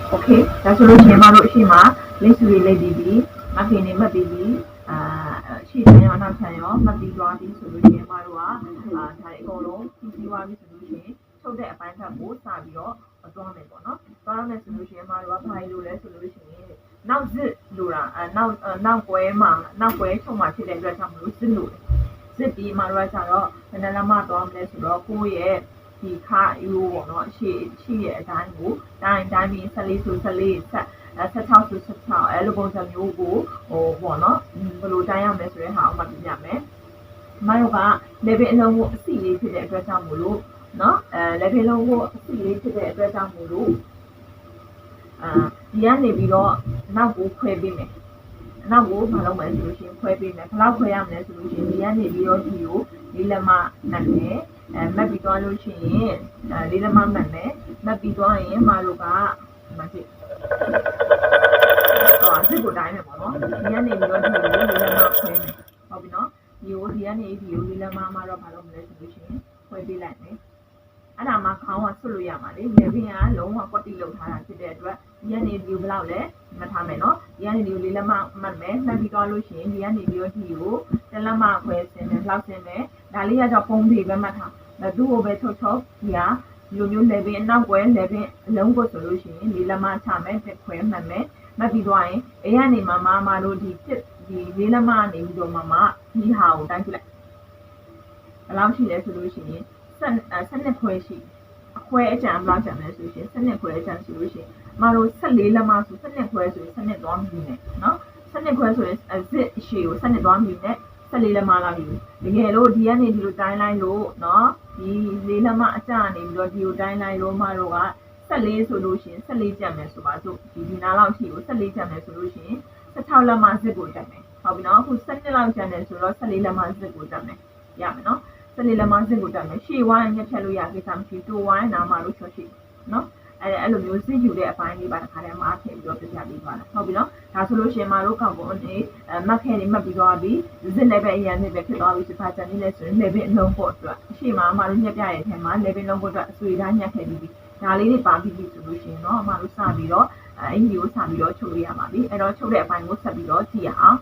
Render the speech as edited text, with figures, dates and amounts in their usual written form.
โอเคဒါဆိုလို့ရှိရင်မတို့အရှိမလိပ်စုတွေလိုက်ပြီးပြီမခင်နေမှတ်ပြီးပြီရှေ့ချမ်းရောနောက်ချမ်းရောမှတ်ပြီးသွားပြီဆိုလို့ရှိရင်မတို့ကဒါတွေအကုန်လုံးပြီးသွားပြီဆိုလို့ရှိရင်ထုတ်တဲ့အပိုင်းဘက်ကိုစပြီးတော့သွားမယ်ပေါ့နော်သွားမယ်ဆိုလို့ရှိရင်မတို့ကဘာလို့လဲဆိုလို့ရှိရင်နောက်စစ်လို့တာနောက်ကွဲချုပ်မှာဖြစ်တဲ့အတွက်ကြောင့်မလို့စစ်လို့စစ်ပြီးမတို့ကကျတော့ဘယ်နှလမ်းမှသွားမလဲဆိုတော့ကိုယ့်ရဲ့ဒီခါရိုးပေါ့နော်ရှိရဲ့အတိုင်းကိုတိုင်းပြီး14ဆို14ဆက်16ဆို16အဲ့လိုပုံစံမျိုးကိုပေါ့နော်ဘယ်လိုတိုင်းရမလဲဆိုတဲ့ဟာကိုမှပြပြမယ်မတို့က level အလုံးကိုအစီလေးဖြစ်တဲ့အတွက်ကြောင့်မို့လို့နော်level လုံးကိုအစီလေးဖြစ်တဲ့အတွက်ကြောင့်မို့လို့ဒီကနေပြီးတော့နောက်ကိုခွဲပေးမယ်နောက်ကိုမလုပ်မယ်ဆိုလို့ရှိရင်ခွဲပေးမယ်ဘယ်လောက်ခွဲရမလဲဆိုလို့ရှိရင်ဒီကနေပြီးတော့ဒီကိုလေးလက်မမှတ်မယ်မှတ်ပြီးသွားလို့ရှိရင်လေးလက်မမှတ်မယ်မှတ်ပြီးသွားရင်မတို့ကမဖြစ်စစ်ကိုတိုင်းမယ်ပေါ့နော်ဒီကနေပြီးတော့ဒီကိုလေးလက်မခွဲမယ်ဟုတ်ပြီနော်ဒီကနေဒီကိုလေးလက်မမှတော့မလုပ်မလဲဆိုလို့ရှိရင်ခွဲပေးလိုက်မယ်အဲ့ဒါမှခေါင်းကဆွတ်လို့ရမှာလေလေပင်ကလုံးဝကွက်တိလောက်ထားတာဖြစ်တဲ့အတွက်ဒီကနေဒီကိုဘယ်လောက်လဲမှတ်ထားမယ်နော်ဒီကနေဒီကိုလေးလက်မမှတ်မယ်မှတ်ပြီးသွားလို့ရှိရင်ဒီကနေပြီးတော့ဒီကိုတစ်လက်မခွဲဆင်းမယ်လောက်ဆင်းမယ်ဒါလေးကကြောင့်ပုံတွေပဲမှတ်ထားသူ့ကိုပဲထုတ်ဒီဟာဒီလိုမျိုးလေပင်အနောက်ကွယ်လေပင်အလုံးကိုဆိုလို့ရှိရင်လေးလက်မချမယ်တစ်ခွဲမှတ်မယ်မှတ်ပြီးသွားရင်အေးကနေမတို့ဒီလေးလက်မနေပြီးတော့ဒီဟာကိုတိုင်းပြလိုက်ဘယ်လောက်ရှိလဲဆိုလို့ရှိရင်12ခွဲရှိအခွဲအကြံဘယ်လောက်ကျန်လဲဆိုရှင်12ခွဲအကြံဆိုလို့ရှိရင်မတို့14လက်မဆို12ခွဲဆိုရင်12သွားမြည်နေနော်12ခွဲဆိုရင်zit ရှေ့ကို12သွားမြည်နေ14လက်မလောက်ယူတကယ်လို့ဒီကနေဒီလိုတိုင်းလိုက်လို့နော်ဒီ4လက်မအကြနေပြီးတော့ဒီကိုတိုင်းလိုက်လို့မတို့က14ဆိုလို့ရှိရင်14ကျန်မယ်ဆိုပါစို့ဒီနားလောက်ရှိကို14ကျန်မယ်ဆိုလို့ရှိရင်16လက်မ zit ကိုတက်မယ်ဟုတ်ပြီနော်အခု12လောက်ကျန်တယ်ဆိုတော့14လက်မ zit ကိုတက်မယ်ရမယ်နော်14လက်မ zit ကိုတက်မယ်ရှေ့ဝိုင်းညက်ဖြတ်လို့ရကိစ္စမရှိတိုးဝိုင်းနားမှာလို့ချောရှိနော်အဲ့လိုမျိုးစစ်ယူတဲ့အပိုင်းလေးပါတစ်ခါတည်းမှာထည့်ပြီးတော့ပြပြပေးသွားတာဟုတ်ပြီနော်ဒါဆိုလို့ရှိရင်မတို့ကောက်ပုံနေမှတ်ခဲနေမှတ်ပြီးသွားပြီ zit level အရင်နဲ့ပဲဖြစ်သွားပြီဆိုပါချန်နေလဲဆိုရင် level အလုံးဖို့အတွက်အရှိမတို့ညက်ပြရဲ့အထက်မှာ level လုံးဖို့အတွက်အဆွေသားညက်ခဲ့ပြီးပြီဒါလေးတွေပါပြီးပြီဆိုလို့ရှိရင်တော့မတို့စပြီးတော့အင်ဂျီကိုစပြီးတော့ချုပ်လို့ရပါပြီအဲ့တော့ချုပ်တဲ့အပိုင်းကိုဆက်ပြီးတော့ကြည့်ရအောင်